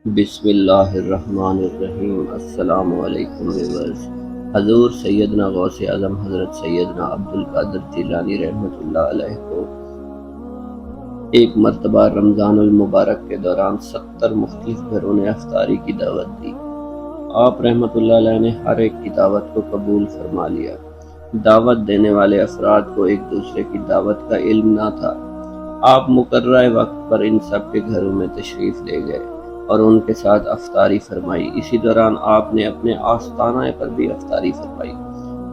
بسم اللہ الرحمن الرحیم۔ السلام علیکم ویورز۔ حضور سیدنا غوث اعظم حضرت سیدنا عبدالقادر جیلانی رحمۃ اللہ علیہ کو ایک مرتبہ رمضان المبارک کے دوران 70 مختلف گھروں نے افطاری کی دعوت دی۔ آپ رحمۃ اللہ علیہ نے ہر ایک کی دعوت کو قبول فرما لیا۔ دعوت دینے والے افراد کو ایک دوسرے کی دعوت کا علم نہ تھا۔ آپ مقررہ وقت پر ان سب کے گھروں میں تشریف لے گئے اور ان کے ساتھ افطاری فرمائی۔ اسی دوران آپ نے اپنے آستانہ پر بھی افطاری فرمائی۔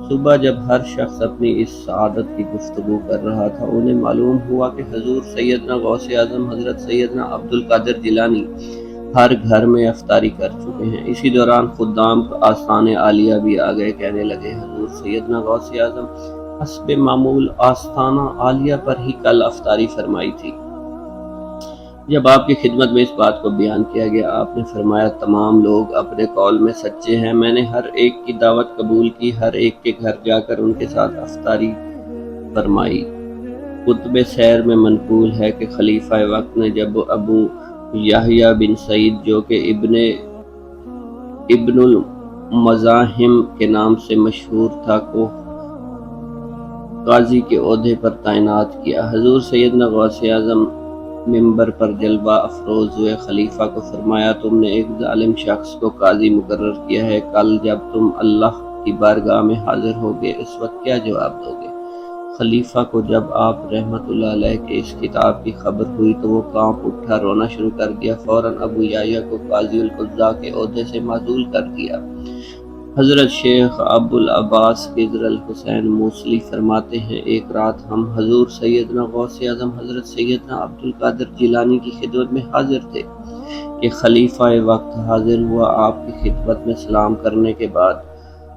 صبح جب ہر شخص اپنی اس سعادت کی گفتگو کر رہا تھا، انہیں معلوم ہوا کہ حضور سیدنا غوث اعظم حضرت سیدنا عبدالقادر جیلانی ہر گھر میں افطاری کر چکے ہیں۔ اسی دوران خدام آستانِ عالیہ بھی آ گئے، کہنے لگے حضور سیدنا غوث اعظم حسب معمول آستانہ عالیہ پر ہی کل افطاری فرمائی تھی۔ جب آپ کی خدمت میں اس بات کو بیان کیا گیا، آپ نے فرمایا تمام لوگ اپنے قول میں سچے ہیں۔ میں نے ہر ایک کی دعوت قبول کی، ہر ایک کے گھر جا کر ان کے ساتھ افطاری فرمائی۔ کتب سیر میں منقول ہے کہ خلیفہ وقت نے جب ابو یحییٰ بن سعید جو کہ ابن المزاحم کے نام سے مشہور تھا کو قاضی کے عہدے پر تعینات کیا۔ حضور سیدنا غوث اعظم ممبر پر جلوہ افروز ہوئے، خلیفہ کو فرمایا تم نے ایک ظالم شخص کو قاضی مقرر کیا ہے، کل جب تم اللہ کی بارگاہ میں حاضر ہوگے اس وقت کیا جواب دو گے؟ خلیفہ کو جب آپ رحمۃ اللہ علیہ کے اس کتاب کی خبر ہوئی تو وہ کانپ اٹھا، رونا شروع کر دیا۔ فوراً ابو یحییٰ کو قاضی القضاء کے عہدے سے معزول کر دیا۔ حضرت شیخ ابو العباس قدر الحسین موصلی فرماتے ہیں ایک رات ہم حضور سیدنا غوث اعظم حضرت سیدنا عبدالقادر جیلانی کی خدمت میں حاضر تھے کہ خلیفہ وقت حاضر ہوا۔ آپ کی خدمت میں سلام کرنے کے بعد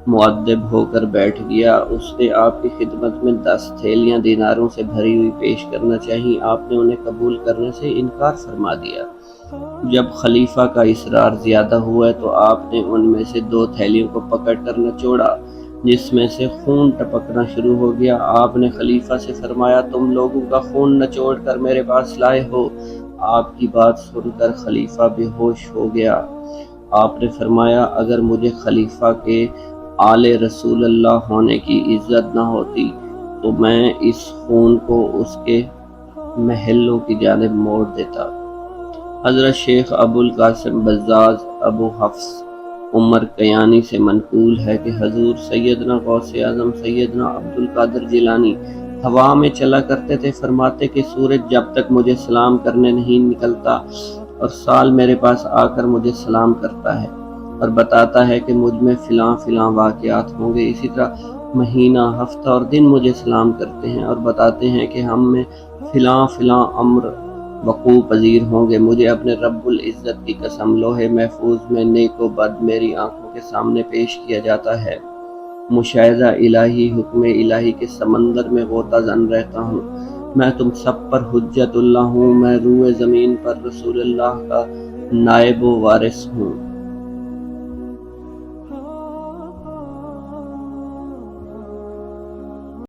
مؤدب ہو کر بیٹھ گیا۔ اس نے آپ کی خدمت میں 10 تھیلیاں دیناروں سے بھری ہوئی پیش کرنا چاہی، آپ نے انہیں قبول کرنے سے انکار فرما دیا۔ جب خلیفہ کا اصرار زیادہ ہوا تو آپ نے ان میں سے 2 تھیلیوں کو پکڑ کر نچوڑا، جس میں سے خون ٹپکنا شروع ہو گیا۔ آپ نے خلیفہ سے فرمایا تم لوگوں کا خون نچوڑ کر میرے پاس لائے ہو۔ آپ کی بات سن کر خلیفہ بے ہوش ہو گیا۔ آپ نے فرمایا اگر مجھے خلیفہ کے آل رسول اللہ ہونے کی عزت نہ ہوتی تو میں اس خون کو اس کے محلوں کی جانب موڑ دیتا۔ حضرت شیخ ابو القاسم بزاز ابو حفص عمر قیانی سے منقول ہے کہ حضور سیدنا غوث اعظم سیدنا عبدالقادر جیلانی ہوا میں چلا کرتے تھے، فرماتے کہ سورج جب تک مجھے سلام کرنے نہیں نکلتا اور سال میرے پاس آ کر مجھے سلام کرتا ہے اور بتاتا ہے کہ مجھ میں فلاں فلاں واقعات ہوں گے، اسی طرح مہینہ، ہفتہ اور دن مجھے سلام کرتے ہیں اور بتاتے ہیں کہ ہم میں فلاں فلاں امر وقوع پذیر ہوں گے۔ مجھے اپنے رب العزت کی قسم لوح محفوظ میں نیک و بد میری آنکھوں کے سامنے پیش کیا جاتا ہے۔ مشاہدہ الہی، حکم الہی کے سمندر میں غوطہ زن رہتا ہوں۔ میں تم سب پر حجت اللہ ہوں، میں روئے زمین پر رسول اللہ کا نائب و وارث ہوں۔